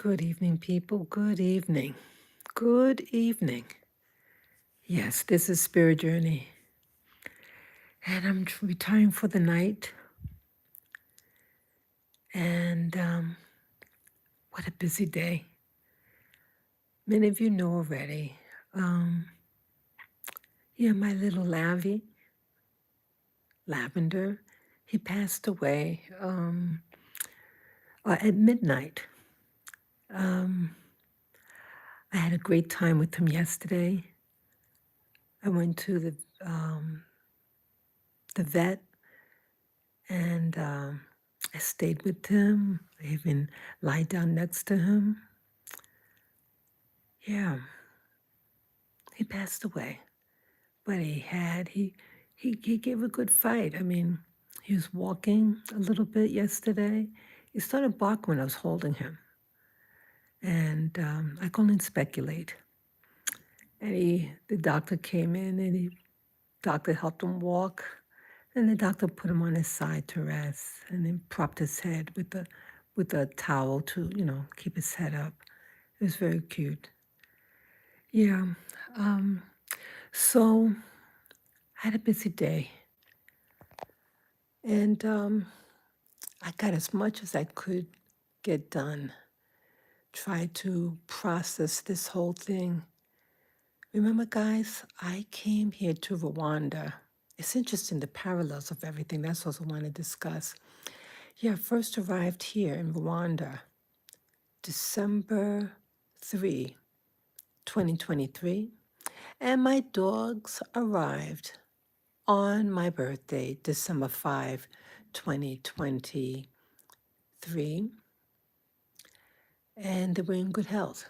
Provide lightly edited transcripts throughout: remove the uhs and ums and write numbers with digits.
Good evening, people. Good evening. Good evening. Yes, this is Spirit Journey, and I'm retiring for the night. And what a busy day. Many of you know already. Um, my little Lavender, he passed away at midnight. Um, I had a great time with him yesterday. I went to the vet, and I stayed with him. I even lied down next to him. Yeah, he passed away, but he gave a good fight. I mean, he was walking a little bit yesterday. He started barking when I was holding him, and I can only speculate. And the doctor came in, and doctor helped him walk, and the doctor put him on his side to rest, and then propped his head with a towel to keep his head up. It was very cute. Yeah. Um, so I had a busy day, and I got as much as I could get done. Try to process this whole thing. Remember, guys, I came here to Rwanda. It's interesting, the parallels of everything. That's what I want to discuss. Yeah, I first arrived here in Rwanda, December 3, 2023, and my dogs arrived on my birthday, December 5, 2023, and they were in good health.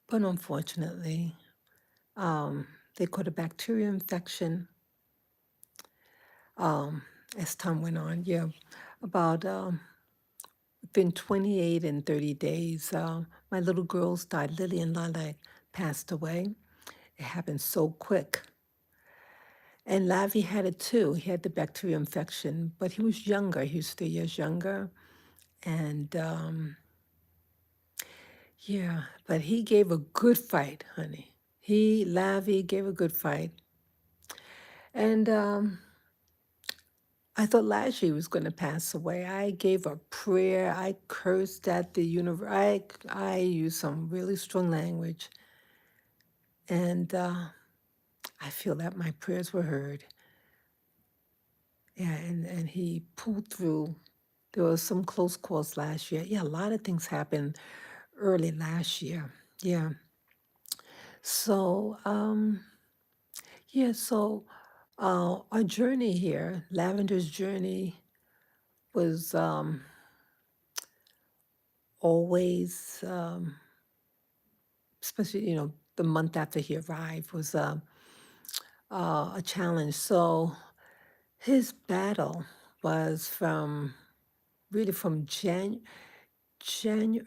But unfortunately, they caught a bacterial infection as time went on. Yeah, about within 28 and 30 days, my little girls died. Lily and Lala passed away. It happened so quick. And Lavvy had it too. He had the bacterial infection, but he was younger. He was 3 years younger. And yeah, but he gave a good fight, honey. Lavvy gave a good fight. And I thought last year he was going to pass away. I gave a prayer. I cursed at the universe. I used some really strong language. And I feel that my prayers were heard. Yeah, and he pulled through. There was some close calls last year. Yeah, a lot of things happened early last year. Yeah. So, our journey here, Lavender's journey, was always, especially, the month after he arrived, was a challenge. So his battle was really from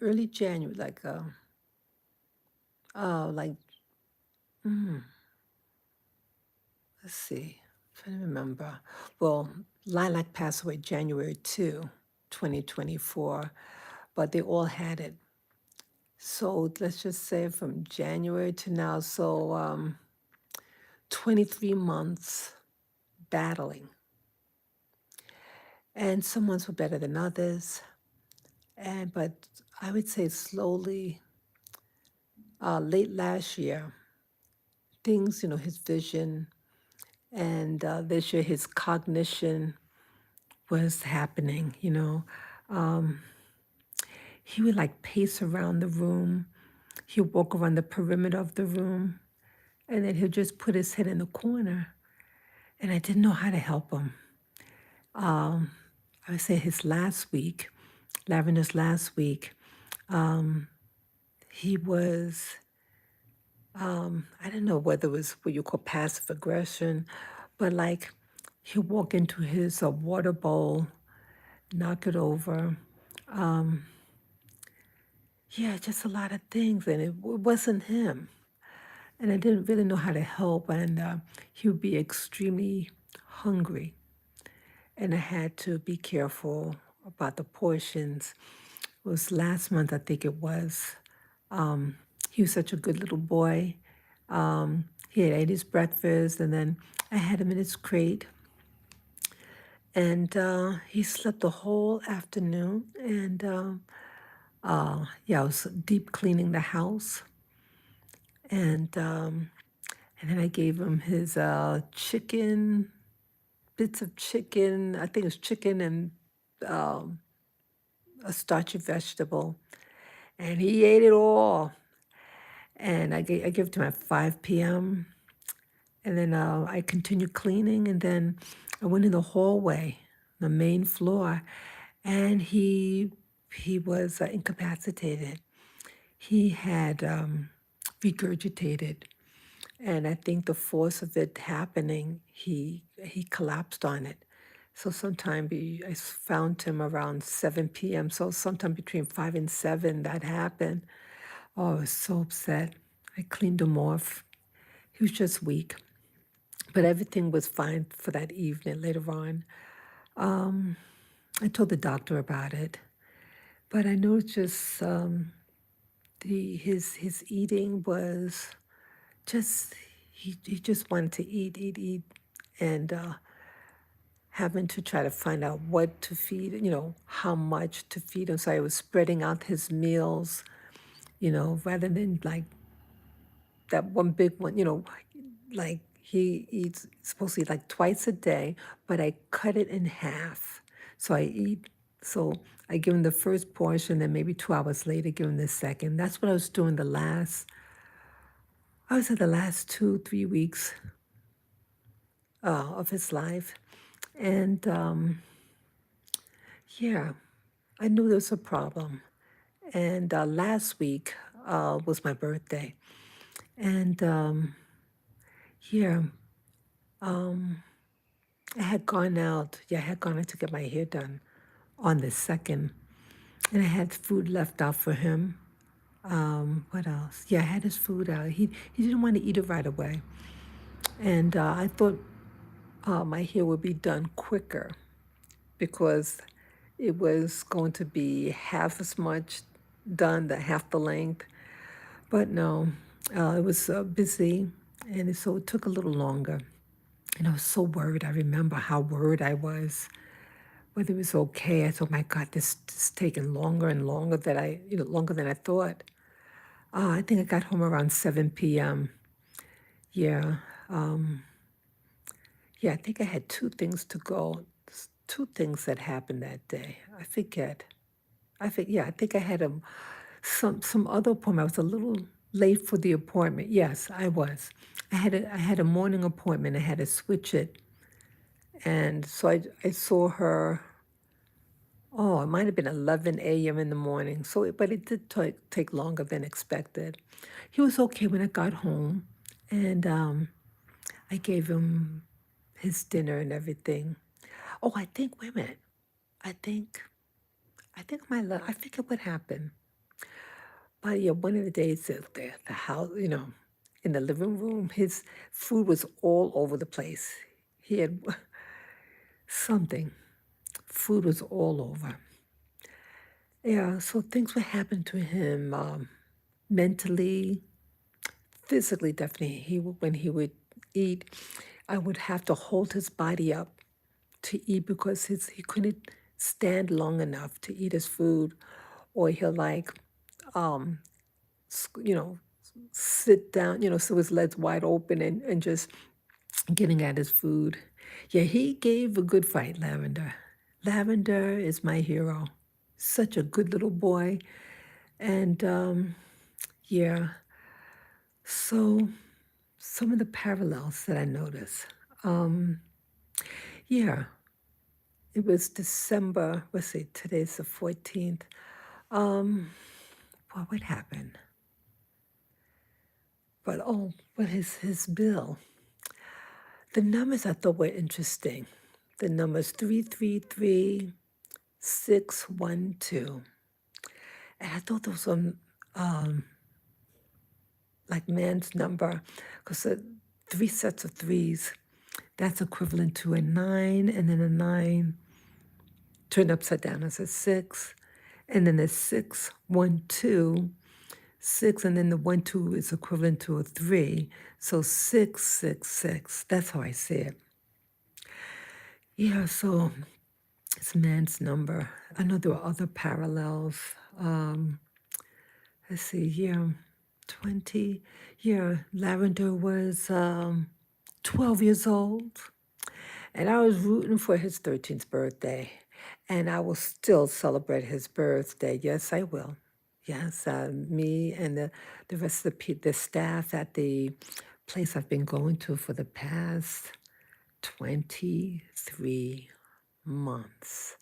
early January, like, let's see, I'm trying to remember. Well, Lilac passed away January 2, 2024, but they all had it. So let's just say from January to now, so 23 months battling. And some months were better than others. But I would say slowly, late last year, things, his vision, and this year his cognition was happening. He would like pace around the room. He'd walk around the perimeter of the room, and then he'd just put his head in the corner. And I didn't know how to help him. I would say his last week, Lavender's last week, he was, I don't know whether it was what you call passive aggression, but like he'd walk into his water bowl, knock it over. Yeah, just a lot of things, and it wasn't him. And I didn't really know how to help, and he would be extremely hungry. And I had to be careful about the portions. It was last month, I think it was. Um, he was such a good little boy. He had ate his breakfast, and then I had him in his crate, and he slept the whole afternoon. And yeah, I was deep cleaning the house, and then I gave him his chicken, bits of chicken. I think it was chicken and a starchy vegetable, and he ate it all. And I gave it to him at 5 p.m. And then I continued cleaning, and then I went in the hallway, the main floor, and he was incapacitated. He had regurgitated, and I think the force of it happening, he collapsed on it. So I found him around 7 p.m. So sometime between 5 and 7 that happened. Oh, I was so upset. I cleaned him off. He was just weak, but everything was fine for that evening. Later on, I told the doctor about it, but I noticed just his eating was just he just wanted to eat, eat, eat, and having to try to find out what to feed, how much to feed him. So I was spreading out his meals, rather than like that one big one, like he eats supposed to eat like twice a day, but I cut it in half. So so I give him the first portion, then maybe 2 hours later, give him the second. That's what I was doing I was at the last 2, 3 weeks of his life. And yeah, I knew there was a problem. And last week was my birthday. And yeah, I had gone out to get my hair done on the second, and I had food left out for him. What else? Yeah, I had his food out. He didn't want to eat it right away, and I thought my hair would be done quicker because it was going to be half as much done, the half the length. But no, it was busy, and so it took a little longer. And I was so worried. I remember how worried I was, whether it was okay. I thought, my God, this is taking longer and longer longer than I thought. I think I got home around 7 p.m. Yeah, yeah, I think I had two things to go, two things that happened that day. I forget. Yeah, I think I had some other appointment. I was a little late for the appointment. Yes, I was. I had a morning appointment. I had to switch it, and so I saw her. Oh, it might have been 11 a.m. in the morning. But it did take longer than expected. He was okay when I got home, and I gave him his dinner and everything. Oh, I think. Wait a minute. I think. I forget what happened. But yeah, one of the days the house, in the living room, his food was all over the place. He had something. Food was all over. Yeah, so things would happen to him mentally, physically, definitely. When he would eat, I would have to hold his body up to eat because he couldn't stand long enough to eat his food, or he'll like, um, you know, sit down, so his legs wide open and just getting at his food. Yeah, he gave a good fight, Lavender. Lavender is my hero. Such a good little boy. And yeah, so some of the parallels that I noticed. Um, yeah, it was December, let's see, today's the 14th. Um, what happened? But his bill. The numbers I thought were interesting. The numbers 333612. And I thought those were like man's number because the three sets of threes, that's equivalent to a nine, and then a nine turned upside down as a six, and then the 612, 6, and then the 1 2 is equivalent to a 3. So 666. That's how I say it. Yeah, so it's man's number. I know there are other parallels. Um, let's see, yeah, 20. Yeah, Lavender was 12 years old, and I was rooting for his 13th birthday, and I will still celebrate his birthday. Yes, I will. Yes, me and the rest of the staff at the place I've been going to for the past 23 months.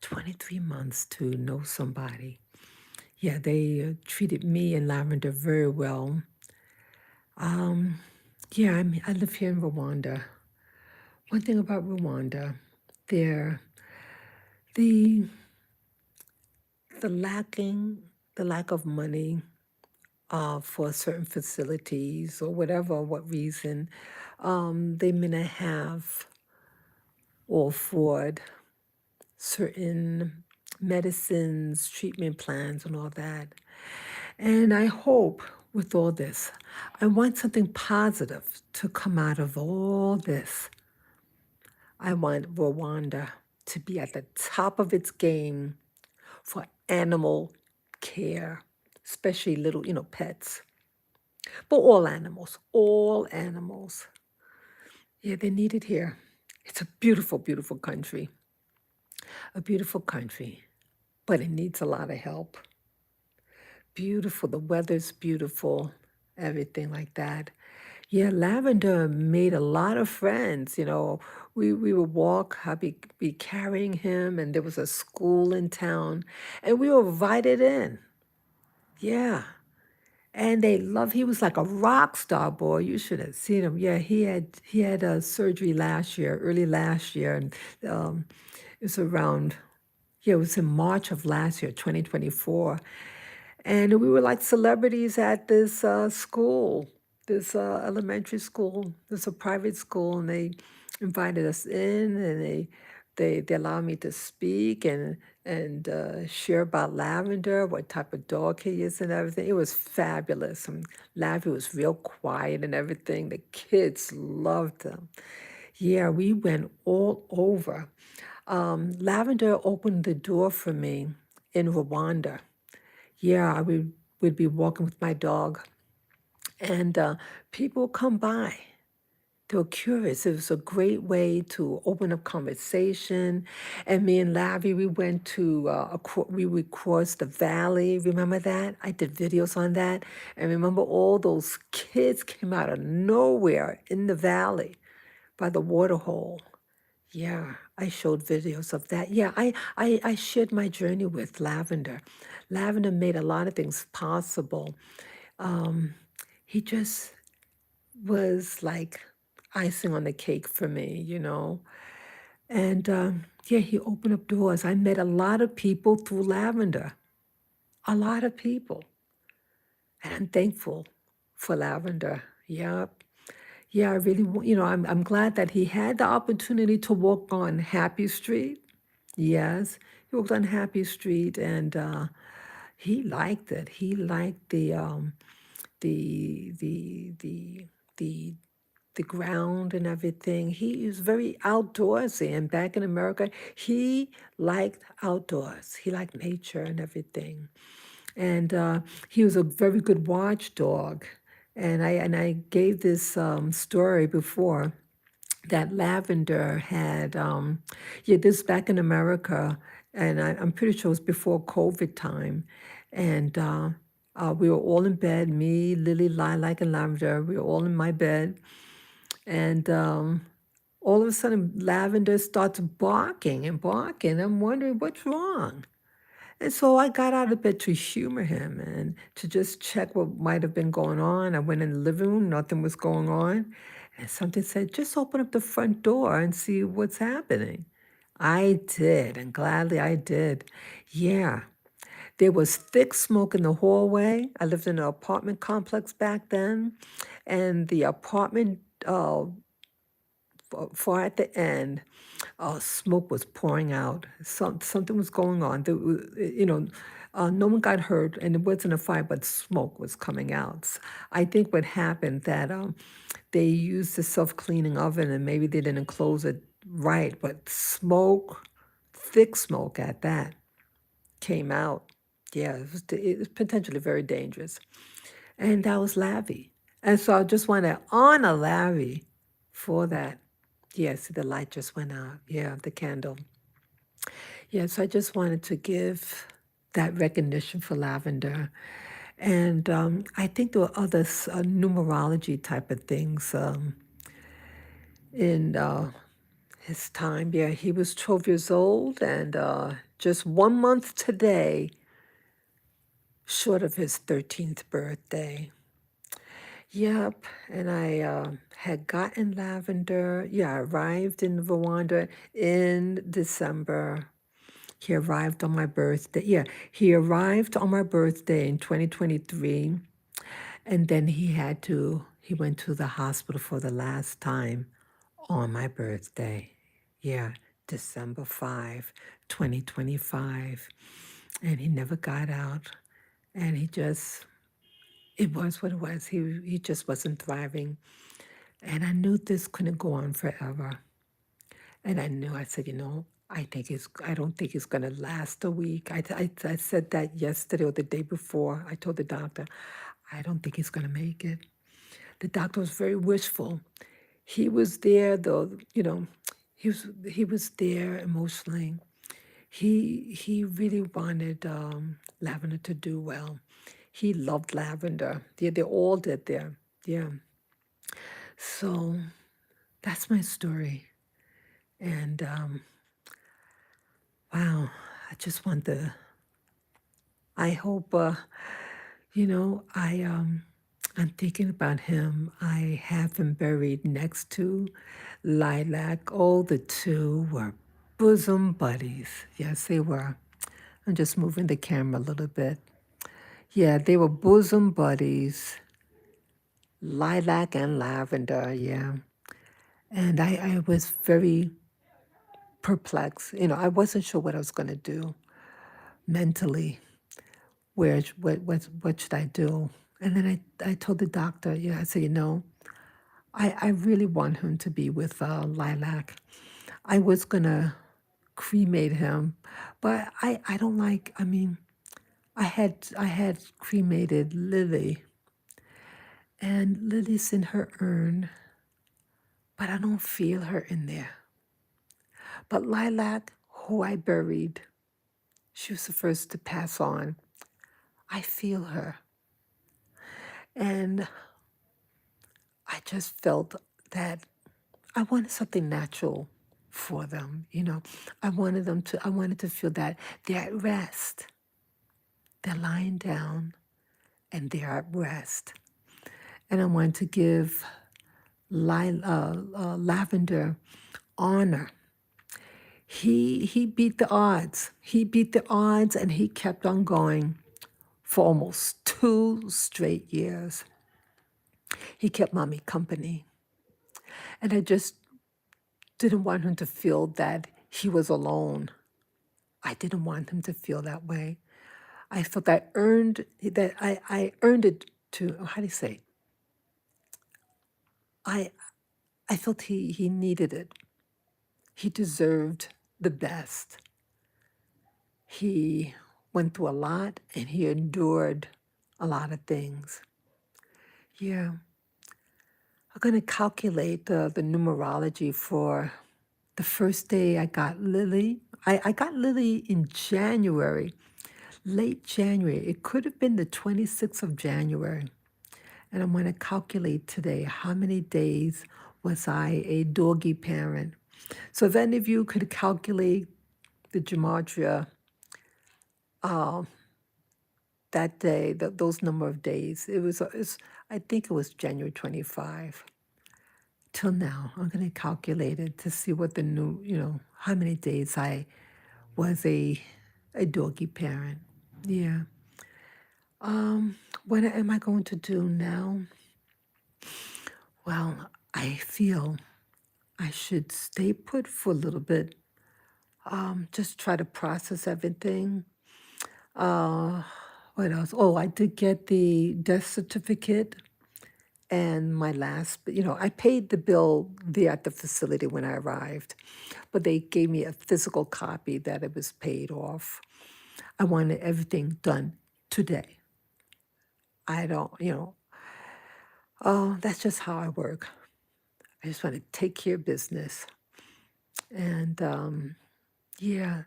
23 months to know somebody. Yeah, they treated me and Lavender very well. Um, yeah, I live here in Rwanda. One thing about Rwanda, there the the lacking the lack of money for certain facilities or whatever, what reason, they may not have or afford certain medicines, treatment plans, and all that. And I hope with all this, I want something positive to come out of all this. I want Rwanda to be at the top of its game for animal care, especially little, pets, but all animals, all animals. Yeah, they need it here. It's a beautiful, beautiful country, a beautiful country, but it needs a lot of help. Beautiful, the weather's beautiful, everything like that. Yeah, Lavender made a lot of friends. We would walk, I'd be carrying him, and there was a school in town, and we were invited in. Yeah. And he was like a rock star boy. You should have seen him. Yeah, he had a surgery last year, early last year, and um, it was around, yeah, it was in March of last year, 2024. And we were like celebrities at this school, this elementary school. It's a private school, and they invited us in, and they allowed me to speak and share about Lavender, what type of dog he is, and everything. It was fabulous. And Lavender was real quiet and everything. The kids loved him. Yeah, we went all over. Lavender opened the door for me in Rwanda. Yeah, would be walking with my dog, and people would come by. They were curious. It was a great way to open up conversation. And me and Lavvy, we went to, we would cross the valley. Remember that? I did videos on that. And remember all those kids came out of nowhere in the valley by the water hole. Yeah, I showed videos of that. Yeah, I shared my journey with Lavender. Lavender made a lot of things possible. Um, he just was like icing on the cake for me. And yeah, he opened up doors. I met a lot of people through Lavender, a lot of people. And I'm thankful for Lavender. Yeah. Yeah, I really, I'm glad that he had the opportunity to walk on Happy Street. Yes, he walked on Happy Street, and he liked it. He liked the the the the the ground and everything. He is very outdoorsy, and back in America, he liked outdoors. He liked nature and everything, and he was a very good watchdog. And I gave this story before that Lavender had, yeah, this back in America, and I'm pretty sure it was before COVID time, and we were all in bed, me, Lily, Lilac, and Lavender, we were all in my bed, and all of a sudden Lavender starts barking and barking. I'm wondering what's wrong. And so I got out of bed to humor him and to just check what might have been going on. I went in the living room, nothing was going on. And something said, just open up the front door and see what's happening. I did, and gladly I did. Yeah, there was thick smoke in the hallway. I lived in an apartment complex back then, and the apartment far at the end, smoke was pouring out. Something was going on. No one got hurt, and it wasn't a fire, but smoke was coming out. I think what happened that they used the self-cleaning oven, and maybe they didn't close it right, but smoke, thick smoke at that, came out. Yeah, it was potentially very dangerous. And that was Lavvy. And so I just want to honor Lavvy for that. Yes, the light just went out. Yeah, the candle. Yes, I just wanted to give that recognition for Lavender. And I think there were other numerology type of things in his time. Yeah, he was 12 years old and just 1 month today short of his 13th birthday. Yep, and I had gotten lavender. Yeah, I arrived in Rwanda in December. He arrived on my birthday. Yeah, he arrived on my birthday in 2023, and then he went to the hospital for the last time on my birthday. Yeah, December 5, 2025. And he never got out. And it was what it was. He just wasn't thriving. And I knew this couldn't go on forever. And I said, I don't think it's going to last a week. I said that yesterday or the day before. I told the doctor, I don't think he's going to make it. The doctor was very wishful. He was there, though, he was there emotionally. He really wanted Lavender to do well. He loved Lavender. Yeah, they all did there. Yeah. So that's my story. And wow, I just want the. I hope. I'm thinking about him. I have him buried next to Lilac. Oh, the two were bosom buddies. Yes, they were. I'm just moving the camera a little bit. Yeah, they were bosom buddies. Lilac and Lavender. Yeah, and I was very perplexed. I wasn't sure what I was going to do mentally. What should I do? And then I told the doctor, I said, I really want him to be with Lilac. I was gonna cremate him, but I don't like. I mean, I had cremated Lily, and Lily's in her urn, but I don't feel her in there. But Lilac, who I buried, she was the first to pass on. I feel her, and I just felt that I wanted something natural for them. I wanted to feel that they're at rest. They're lying down and they're at rest. And I wanted to give Lavender honor. He beat the odds. He beat the odds and he kept on going for almost 2 straight years. He kept mommy company. And I just didn't want him to feel that he was alone. I didn't want him to feel that way. I felt I earned it to, how do you say? I I felt he needed it. He deserved the best. He went through a lot and he endured a lot of things. Yeah. I'm going to calculate the numerology for the first day I got Lily. I got Lily in January, late January. It could have been the 26th of January. And I'm going to calculate today how many days was I a doggy parent. So if any of you could calculate the gematria that day, those number of days, I think it was January 25 till now. I'm going to calculate it to see what the new, how many days I was a doggy parent. Yeah. What am I going to do now? Well, I feel I should stay put for a little bit, just try to process everything. Uh, what else? Oh, I did get the death certificate and my last, I paid the bill there at the facility when I arrived, but they gave me a physical copy that it was paid off. I wanted everything done today. I don't, oh, that's just how I work. I just want to take care of business. And yeah,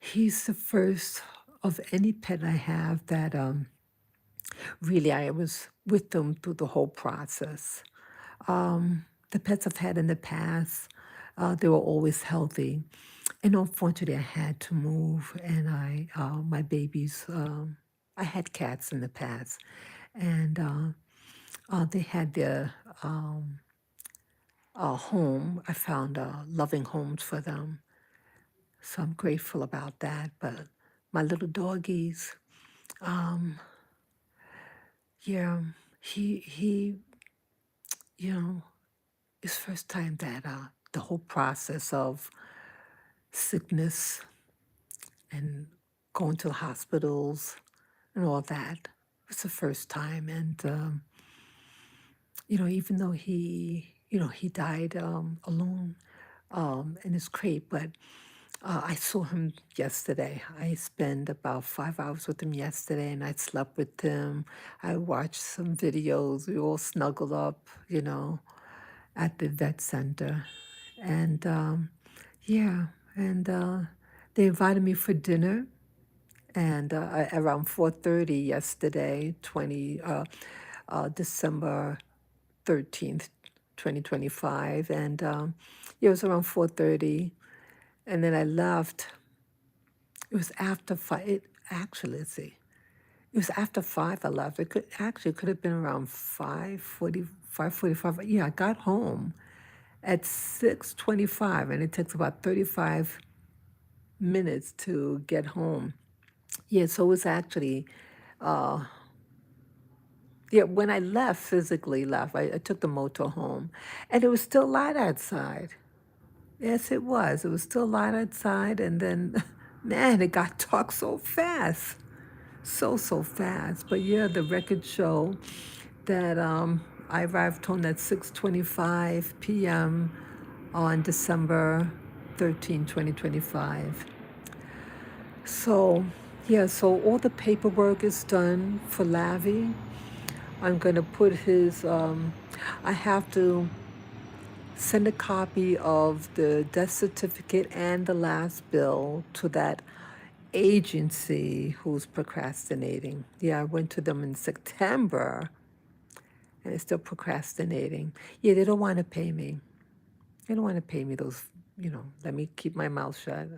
he's the first of any pet I have that really I was with them through the whole process. The pets I've had in the past, they were always healthy. And unfortunately, I had to move, and my babies, I had cats in the past, and they had their home. I found loving homes for them. So I'm grateful about that. But my little doggies, yeah, he, you know, it's first time that the whole process of sickness and going to the hospitals and all that was the first time. And even though he died alone in his crate, but I saw him yesterday. I spent about 5 hours with him yesterday, and I slept with him. I watched some videos. We all snuggled up, at the vet center. And yeah, and they invited me for dinner. And around 4:30 yesterday, December 13th, 2025, and yeah, it was around 4:30, and then I left. It was after 5. Actually, let's see. It was after 5 I left. It could have been around 5:40, 5:45. Yeah, I got home at 6:25, and it takes about 35 minutes to get home. Yeah, so it was actually, yeah, when I left, physically left, I took the motor home, and it was still light outside. Yes, it was. It was still light outside, and then, man, it got dark so fast. So fast. But yeah, the records show that I arrived home at 6:25 p.m. on December 13, 2025. So, yeah, so all the paperwork is done for Lavvy. I'm going to put I have to send a copy of the death certificate and the last bill to that agency who's procrastinating. Yeah, I went to them in September and they're still procrastinating. Yeah, they don't want to pay me. They don't want to pay me those, let me keep my mouth shut.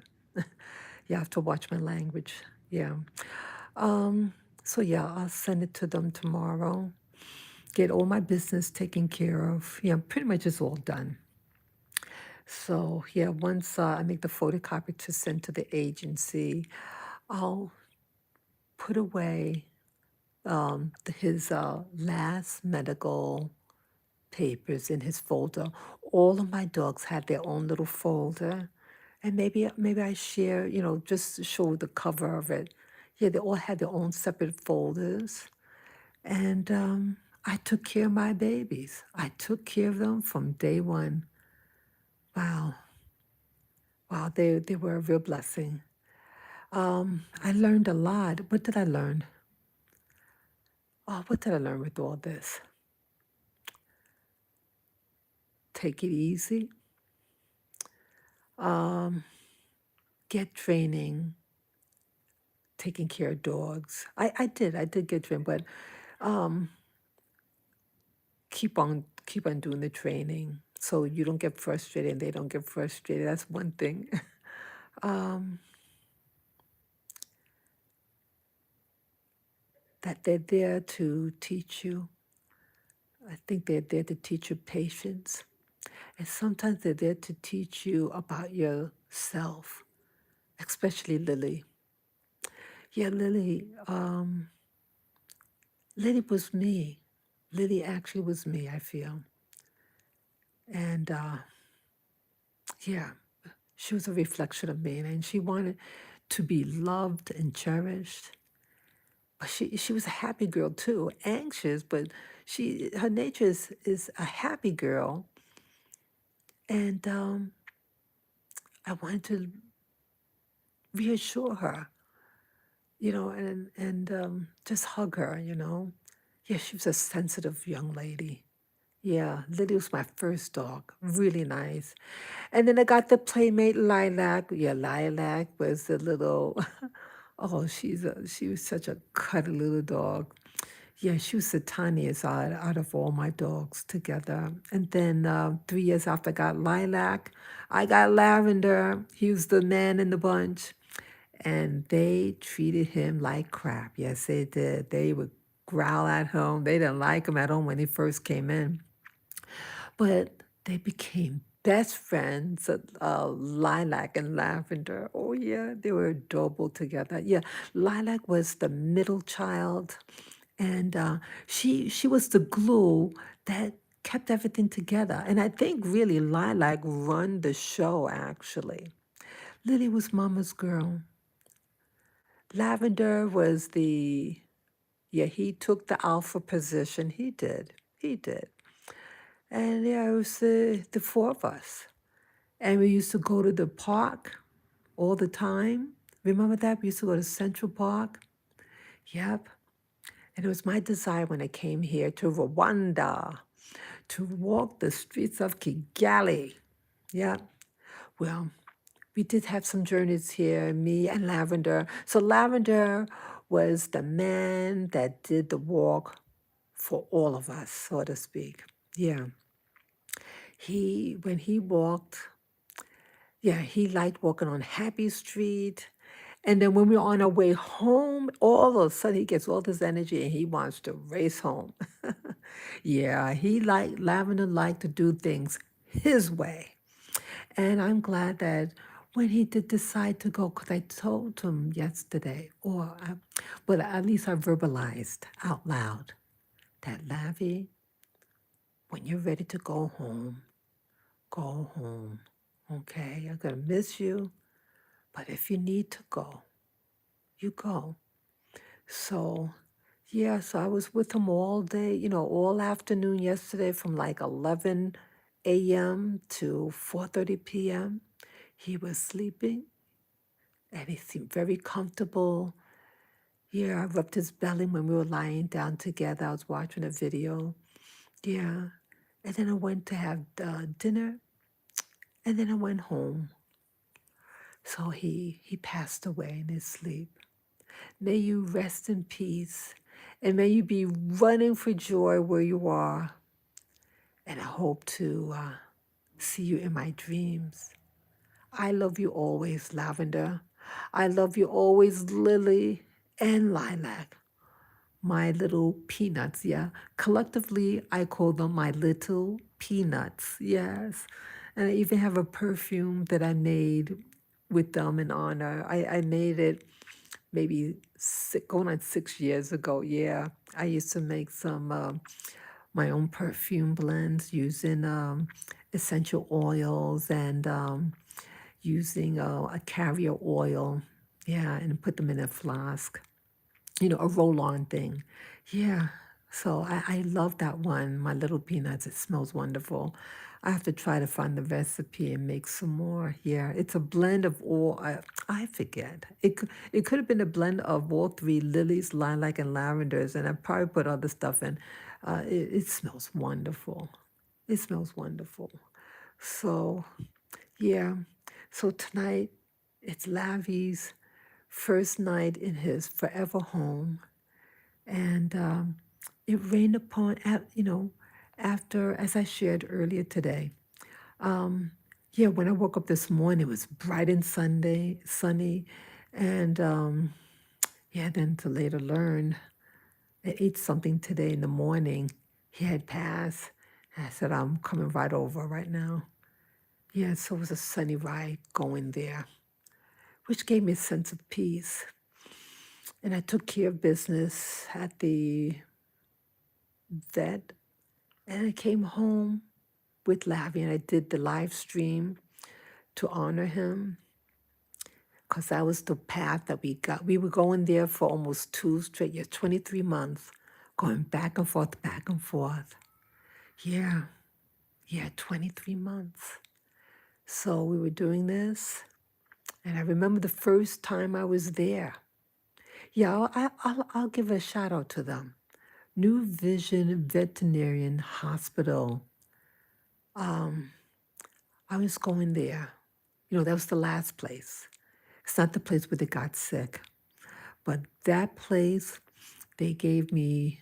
You have to watch my language. Yeah. So yeah, I'll send it to them tomorrow. Get all my business taken care of. Yeah, pretty much it's all done. So yeah, once I make the photocopy to send to the agency, I'll put away his last medical papers in his folder. All of my dogs had their own little folder, and maybe I share, just to show the cover of it. Yeah, they all had their own separate folders, and I took care of my babies. I took care of them from day one. Wow, wow, they were a real blessing. I learned a lot. What did I learn? Oh, what did I learn with all this? Take it easy. Um, get training. Taking care of dogs. I did get trained, but um, keep on doing the training so you don't get frustrated and they don't get frustrated. That's one thing. um, that they're there to teach you. I think they're there to teach you patience. And sometimes they're there to teach you about yourself, especially Lily. Yeah, Lily was me. Lily actually was me, I feel. And Yeah, she was a reflection of me, and she wanted to be loved and cherished. But she was a happy girl too, anxious, but her nature is a happy girl, and I wanted to reassure her, and just hug her, Yeah, she was a sensitive young lady. Yeah, Lily was my first dog. Really nice. And then I got the playmate Lilac. Yeah, Lilac was the little, oh, she was such a cuddly little dog. Yeah, she was the tiniest out of all my dogs together. And then 3 years after I got Lilac, I got Lavender. He was the man in the bunch. And they treated him like crap. Yes, they did. They would growl at him. They didn't like him at home when he first came in. But they became best friends, Lilac and Lavender. Oh, yeah, they were adorable together. Yeah, Lilac was the middle child, and she was the glue that kept everything together. And I think really Lilac run the show, actually. Lily was mama's girl. Lavender was yeah, he took the alpha position. He did. He did. And yeah, it was the four of us. And we used to go to the park all the time. Remember that? We used to go to Central Park. Yep. And it was my desire when I came here to Rwanda to walk the streets of Kigali. Yep. Well, we did have some journeys here, me and Lavender. So Lavender was the man that did the walk for all of us, so to speak. Yeah. When he walked, yeah, he liked walking on Happy Street. And then when we were on our way home, all of a sudden he gets all this energy and he wants to race home. Yeah, Lavender liked to do things his way. And I'm glad that when he did decide to go, because I told him yesterday, but at least I verbalized out loud that Lavvy, when you're ready to go home. Okay, I'm gonna miss you, but if you need to go, you go. So, yeah, so I was with him all day, all afternoon yesterday from like 11 a.m. to 4:30 p.m. He was sleeping and he seemed very comfortable. Yeah, I rubbed his belly when we were lying down together. I was watching a video. Yeah. And then I went to have dinner and then I went home. So he passed away in his sleep. May you rest in peace, and may you be running for joy where you are. And I hope to see you in my dreams. I love you always, Lavender. I love you always, Lily and Lilac. My little peanuts, yeah. Collectively, I call them my little peanuts, yes. And I even have a perfume that I made with them in honor. I made it maybe going on 6 years ago. Yeah, I used to make some my own perfume blends using essential oils and using a carrier oil. Yeah, and put them in a flask, a roll-on thing. Yeah. So I love that one, my little peanuts. It smells wonderful. I have to try to find the recipe and make some more. Yeah, it's a blend of all. I forget. It could have been a blend of all three lilies, lilac, and lavenders, and I probably put other stuff in. It smells wonderful. It smells wonderful. So yeah. So tonight, it's Lavy's first night in his forever home. And it rained upon, after, as I shared earlier today. Um, yeah, when I woke up this morning, it was bright and sunny. And yeah, then to later learn, I ate something today in the morning. He had passed. And I said, I'm coming right over right now. Yeah, so it was a sunny ride going there, which gave me a sense of peace. And I took care of business at the vet, and I came home with Lavvy and I did the live stream to honor him because that was the path that we got. We were going there for almost 2 straight years, 23 months, going back and forth, back and forth. Yeah, yeah, 23 months. So we were doing this, and I remember the first time I was there. Yeah, I'll give a shout out to them. New Vision Veterinarian Hospital. Um, I was going there. That was the last place. It's not the place where they got sick, but that place, they gave me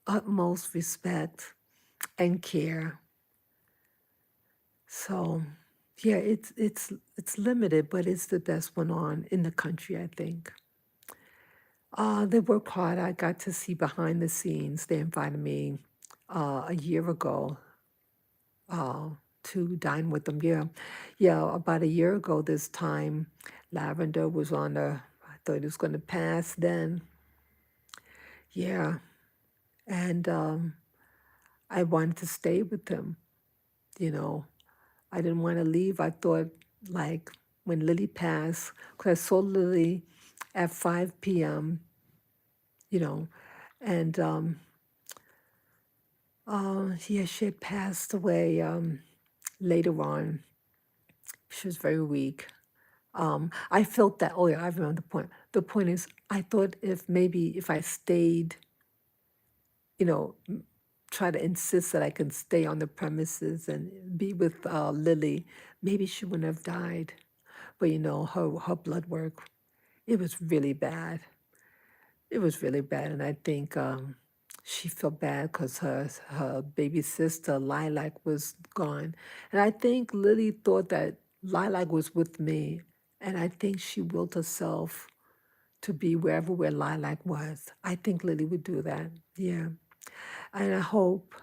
utmost respect and care. So, yeah, it's limited, but it's the best one on in the country, I think. They work hard. I got to see behind the scenes. They invited me a year ago uh, to dine with them. Yeah, yeah, about a year ago this time, Lavender was on the. I thought it was going to pass then. Yeah, and I wanted to stay with them. You know, I didn't want to leave. I thought like when Lily passed, because I saw Lily at 5 p.m. You know, and yeah, she had passed away later on. She was very weak. I felt that, oh yeah, I remember the point. The point is, I thought if I stayed, you know, try to insist that I can stay on the premises and be with Lily, maybe she wouldn't have died. But her blood work, it was really bad. It was really bad, and I think she felt bad because her baby sister Lilac was gone, and I think Lily thought that Lilac was with me, and I think she willed herself to be where Lilac was. I think Lily would do that, yeah, and I hope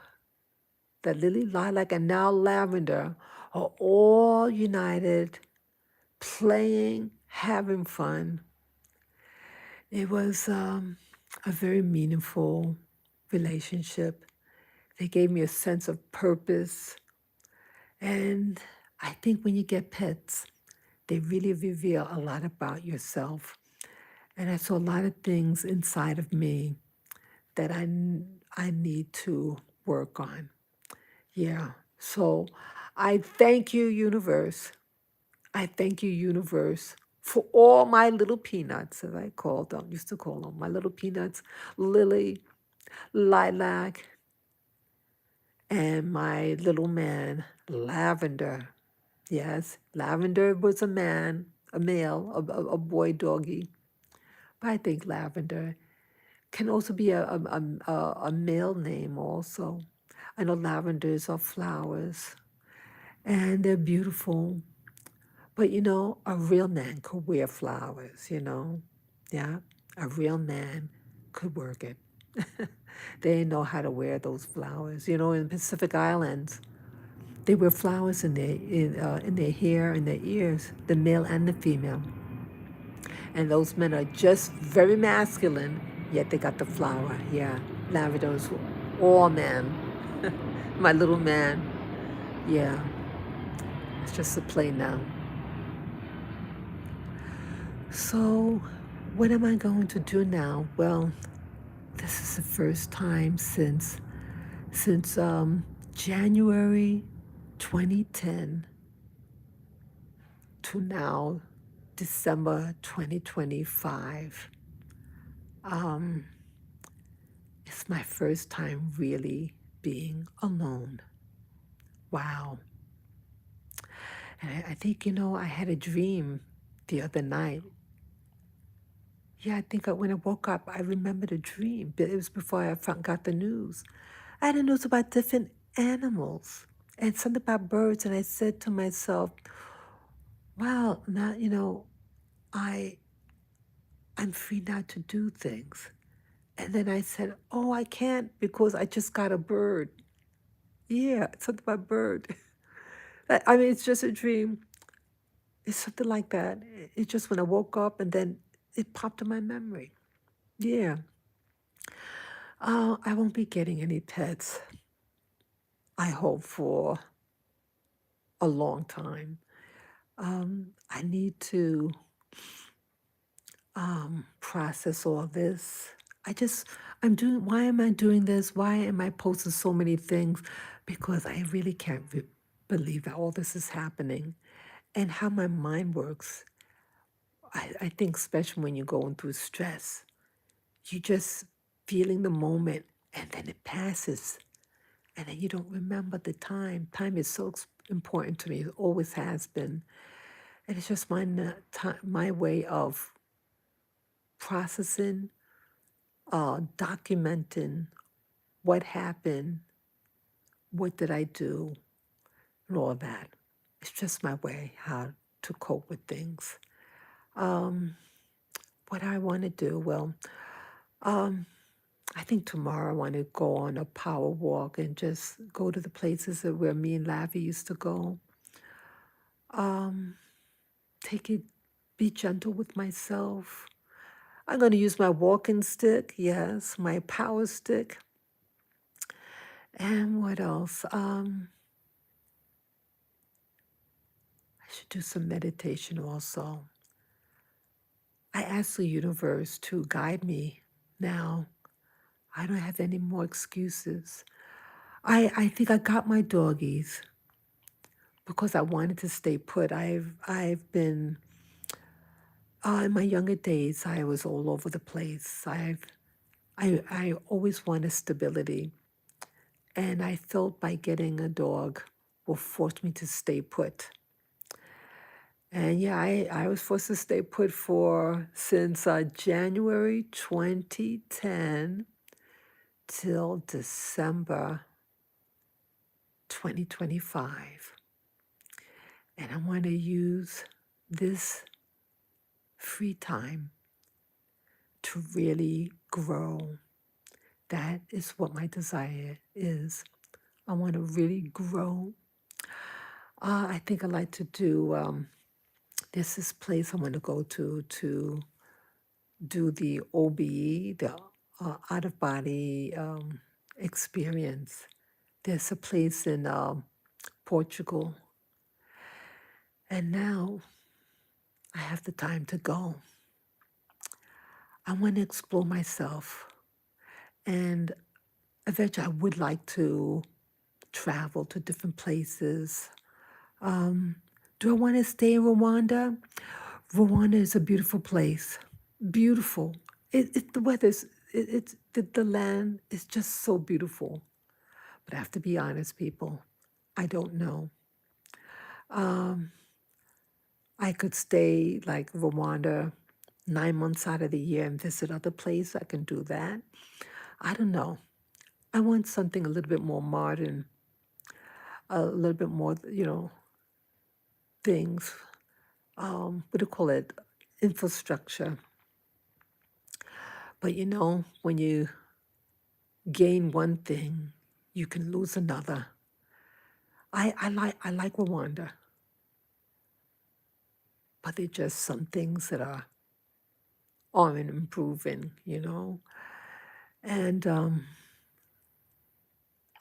that Lily, Lilac, and now Lavender are all united, playing, having fun. It was a very meaningful relationship. They gave me a sense of purpose. And I think when you get pets, they really reveal a lot about yourself. And I saw a lot of things inside of me that I need to work on. Yeah. So I thank you, universe. I thank you, universe, for all my little peanuts, as I called them, used to call them, my little peanuts, Lily, Lilac, and my little man, Lavender. Yes, Lavender was a man, a male, a boy doggy. But I think Lavender can also be a male name also. I know lavenders are flowers, and they're beautiful. But a real man could wear flowers. Yeah, a real man could work it. They know how to wear those flowers. In Pacific Islands, they wear flowers in their hair and their ears, the male and the female. And those men are just very masculine, yet they got the flower. Yeah, lavender is all man. My little man. Yeah, it's just a play now. So, what am I going to do now? Well, this is the first time since January 2010 to now December 2025. It's my first time really being alone. Wow. And I think, I had a dream the other night. Yeah, I think when I woke up, I remembered a dream, but it was before I got the news. I had a news about different animals and something about birds, and I said to myself, wow, now, I, I'm free now to do things. And then I said, oh, I can't because I just got a bird. Yeah, it's something about bird. I mean, it's just a dream. It's something like that. It's just when I woke up and then it popped in my memory. Yeah. I won't be getting any pets, I hope, for a long time. I need to process all this. I just, why am I doing this? Why am I posting so many things? Because I really can't believe that all this is happening and how my mind works. I think, especially when you're going through stress, you just feeling the moment and then it passes and then you don't remember the time. Time is so important to me. It always has been. And it's just my way of processing, documenting what happened, what did I do, and all that. It's just my way how to cope with things. Um, what I want to do, well, um, I think tomorrow I want to go on a power walk and just go to the places that where me and Lavvy used to go. Um, take it, be gentle with myself. I'm going to use my walking stick, yes, my power stick. And what else? I should do some meditation also. I ask the universe to guide me now. I don't have any more excuses. I think I got my doggies because I wanted to stay put. I've been in my younger days. I was all over the place. I always wanted stability, and I felt by getting a dog will force me to stay put. And yeah, I was forced to stay put for since January 2010 till December 2025. And I want to use this free time to really grow. That is what my desire is. I want to really grow. I think I like to do, there's this place I want to go to do the OBE, the out of body experience. There's a place in Portugal. And now I have the time to go. I want to explore myself. And eventually, I would like to travel to different places. Um, do I want to stay in Rwanda? Rwanda is a beautiful place. Beautiful. The weather's, it's the land is just so beautiful. But I have to be honest, people. I don't know. Um, I could stay like Rwanda 9 months out of the year and visit other places. I can do that. I don't know. I want something a little bit more modern, a little bit more, things. What do you call it? Infrastructure. But when you gain one thing, you can lose another. I like Rwanda, but there's just some things that aren't improving. And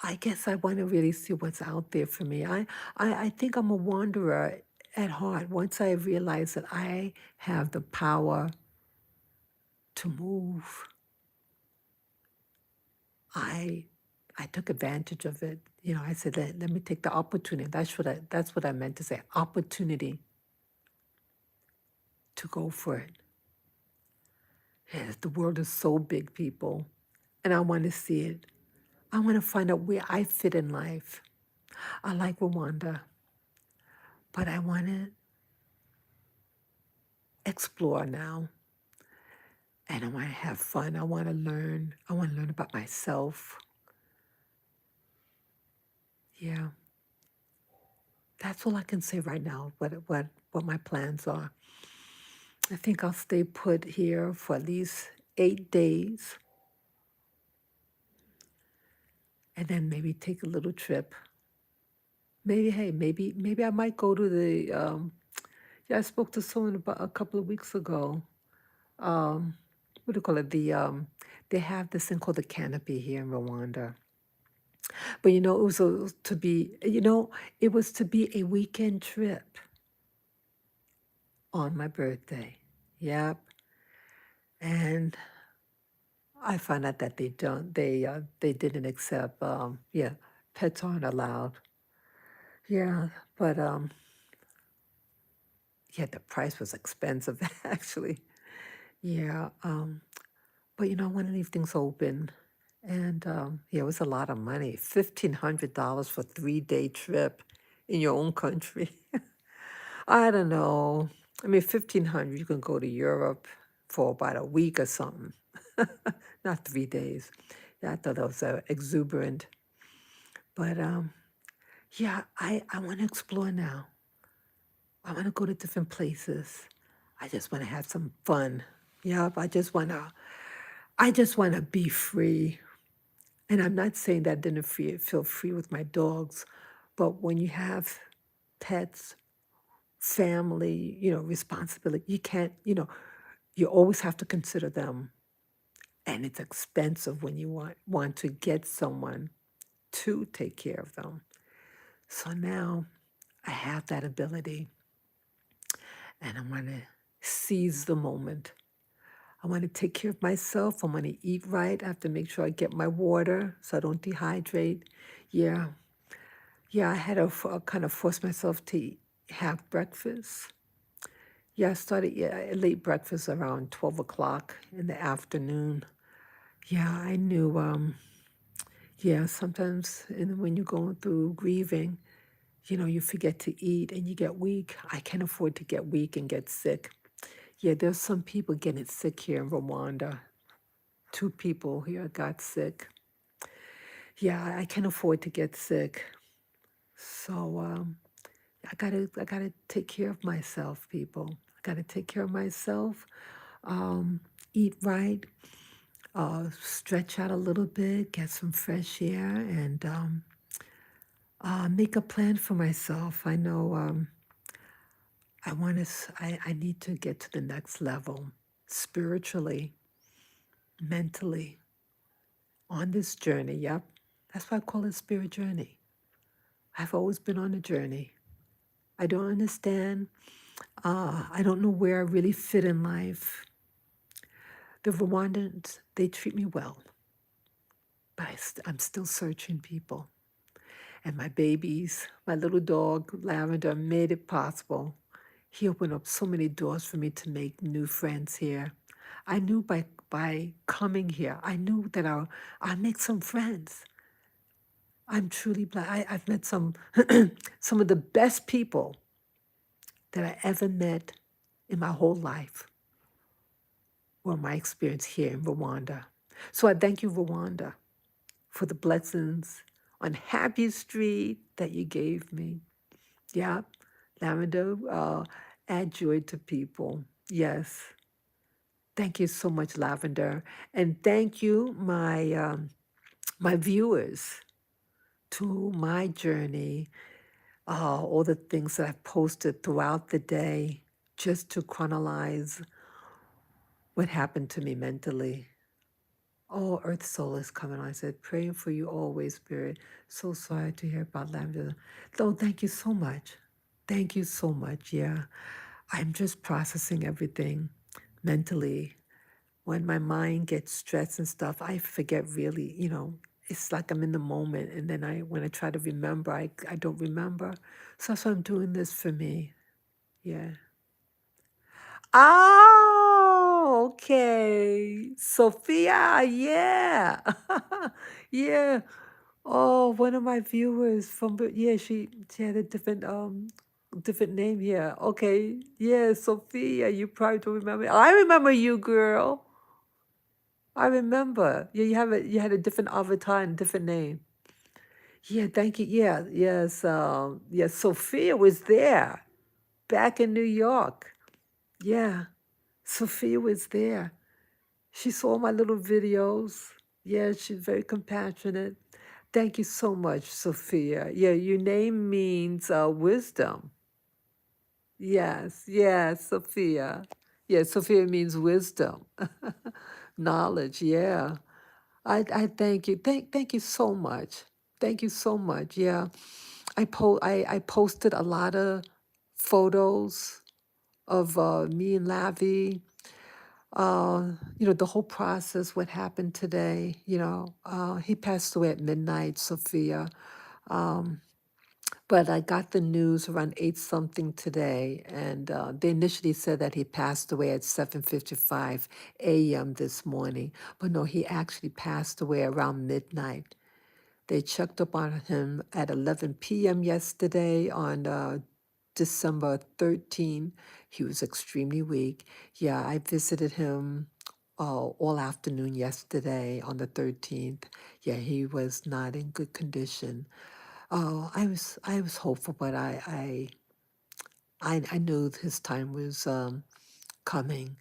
I guess I want to really see what's out there for me. I think I'm a wanderer at heart. Once I realize that I have the power to move, I I took advantage of it. I said, let me take the opportunity. That's what I meant to say. Opportunity to go for it. Yeah, the world is so big, people, and I want to see it. I want to find out where I fit in life. I like Rwanda, but I want to explore now. And I want to have fun. I want to learn. I want to learn about myself. Yeah, that's all I can say right now. What my plans are. I think I'll stay put here for at least 8 days, and then maybe take a little trip. Maybe hey, maybe I might go to the. Yeah, I spoke to someone about a couple of weeks ago. Um, what do you call it? They have this thing called the canopy here in Rwanda. But it was to be a weekend trip. on my birthday. Yep. And I found out that they didn't accept, yeah, pets aren't allowed. Yeah, but yeah, the price was expensive actually. Yeah, but I want to leave things open. And yeah, it was a lot of money. $1,500 for 3-day trip in your own country. I don't know. I mean, 1,500, you can go to Europe for about a week or something, not 3 days. Yeah, I thought that was exuberant. But yeah, I want to explore now. I want to go to different places. I just want to have some fun. Yep, I just want to be free. And I'm not saying that I didn't feel free with my dogs, but when you have pets, family, responsibility, you can't, you always have to consider them. And it's expensive when you want to get someone to take care of them. So now I have that ability and I want to seize the moment. I want to take care of myself. I want to eat right. I have to make sure I get my water so I don't dehydrate. Yeah. Yeah, I had to kind of force myself to have breakfast. Yeah, I started a late breakfast around 12 o'clock in the afternoon. Yeah, I knew, yeah, sometimes when you're going through grieving, you forget to eat and you get weak. I can't afford to get weak and get sick. Yeah, there's some people getting sick here in Rwanda. 2 people here got sick. Yeah, I can't afford to get sick. So I gotta take care of myself, people. I gotta take care of myself. Um, Eat right, stretch out a little bit, get some fresh air, and make a plan for myself. I know I want to. I need to get to the next level, spiritually, mentally, on this journey. Yep, that's why I call it spirit journey. I've always been on a journey. I don't understand. I don't know where I really fit in life. The Rwandans, they treat me well, but I'm still searching, people. And my babies, my little dog, Lavender, made it possible. He opened up so many doors for me to make new friends here. I knew by coming here, I knew that I'll make some friends. I'm truly blessed. I've met some of the best people that I ever met in my whole life were my experience here in Rwanda. So I thank you, Rwanda, for the blessings on Happy Street that you gave me. Yeah, Lavender, add joy to people. Yes. Thank you so much, Lavender. And thank you, my viewers, to my journey, all the things that I've posted throughout the day, just to chronologize what happened to me mentally. Oh, Earth Soul is coming on. I said, praying for you always, Spirit. So sorry to hear about Lavender. Oh, thank you so much. Thank you so much. Yeah. I'm just processing everything mentally. When my mind gets stressed and stuff, I forget really, it's like I'm in the moment. And then when I try to remember, I don't remember. So that's why I'm doing this for me. Yeah. Oh, okay. Sophia, yeah. Yeah. Oh, one of my viewers yeah, she had a different name here. Okay. Yeah, Sophia, you probably don't remember. I remember you, girl. I remember. Yeah, you had a different avatar and different name. Yeah, thank you. Yeah, yes, yeah, Sophia was there back in New York. Yeah, Sophia was there. She saw my little videos. Yeah, she's very compassionate. Thank you so much, Sophia. Yeah, your name means wisdom. Yes, yes, Sophia. Yeah, Sophia means wisdom, knowledge. Yeah. I thank you. Thank you so much. Thank you so much. Yeah. I posted a lot of photos of me and Lavvy. The whole process, what happened today. He passed away at midnight, Sophia. Um, but I got the news around 8 something today, and they initially said that he passed away at 7:55 a.m. this morning. But no, he actually passed away around midnight. They checked up on him at 11 p.m. yesterday on December 13. He was extremely weak. Yeah, I visited him all afternoon yesterday on the 13th. Yeah, he was not in good condition. I was hopeful, but I knew his time was coming.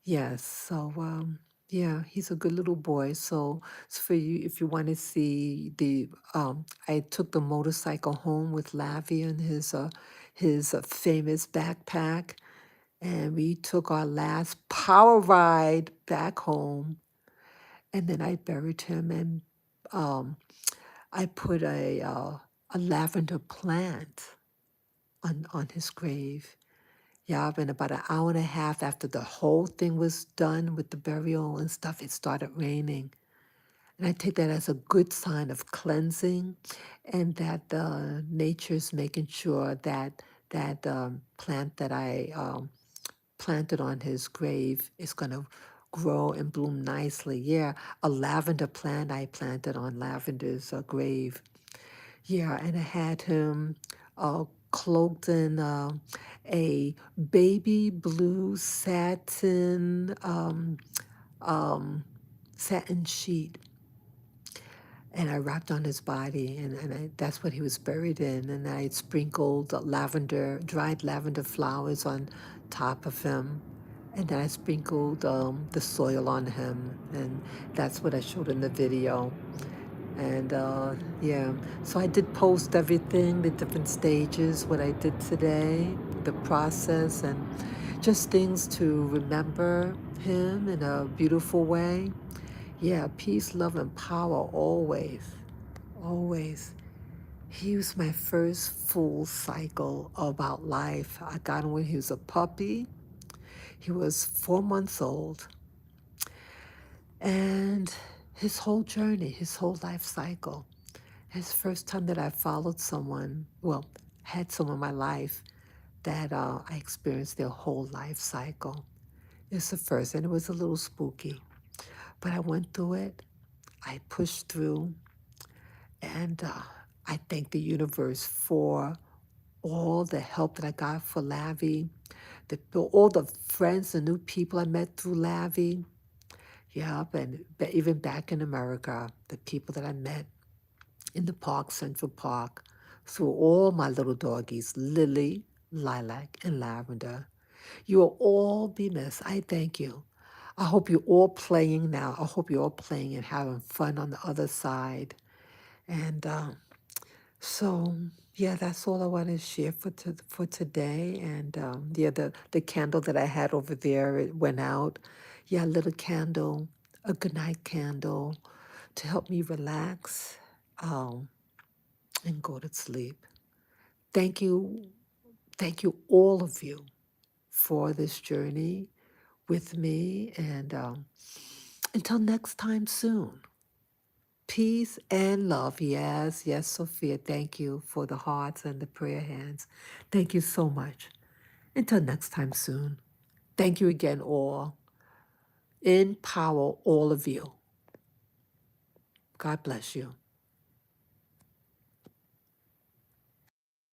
Yes, so yeah, he's a good little boy. So for you, if you want to see I took the motorcycle home with Lavvy and his famous backpack, and we took our last power ride back home, and then I buried him, and um, I put a lavender plant on his grave. Yeah, and about an hour and a half after the whole thing was done with the burial and stuff, it started raining. And I take that as a good sign of cleansing, and that nature's making sure that that plant that I planted on his grave is going to grow and bloom nicely. Yeah, a lavender plant I planted on Lavender's grave. Yeah, and I had him cloaked in a baby blue satin sheet, and I wrapped on his body, and that's what he was buried in. And I sprinkled dried lavender flowers on top of him. And then I sprinkled the soil on him, and that's what I showed in the video. And yeah, so I did post everything, the different stages, what I did today, the process, and just things to remember him in a beautiful way. Yeah, peace, love, and power always, always. He was my first full cycle about life. I got him when he was a puppy. He was 4 months old. And his whole journey, his whole life cycle. It's the first time that I followed someone, well, had someone in my life that I experienced their whole life cycle. It's the first, and it was a little spooky. But I went through it, I pushed through, and I thank the universe for all the help that I got for Lavvy, all the friends and new people I met through Lavvy. Yeah, but even back in America, the people that I met in the park, Central Park, through all my little doggies, Lily, Lilac, and Lavender. You will all be missed. I thank you. I hope you're all playing now. I hope you're all playing and having fun on the other side. And so, yeah, that's all I want to share for today. And yeah, the candle that I had over there, it went out. Yeah, a little candle, a goodnight candle to help me relax and go to sleep. Thank you. Thank you, all of you, for this journey with me. And until next time soon, peace and love. Yes, yes, Sophia. Thank you for the hearts and the prayer hands. Thank you so much. Until next time soon. Thank you again, all. In power, all of you. God bless you.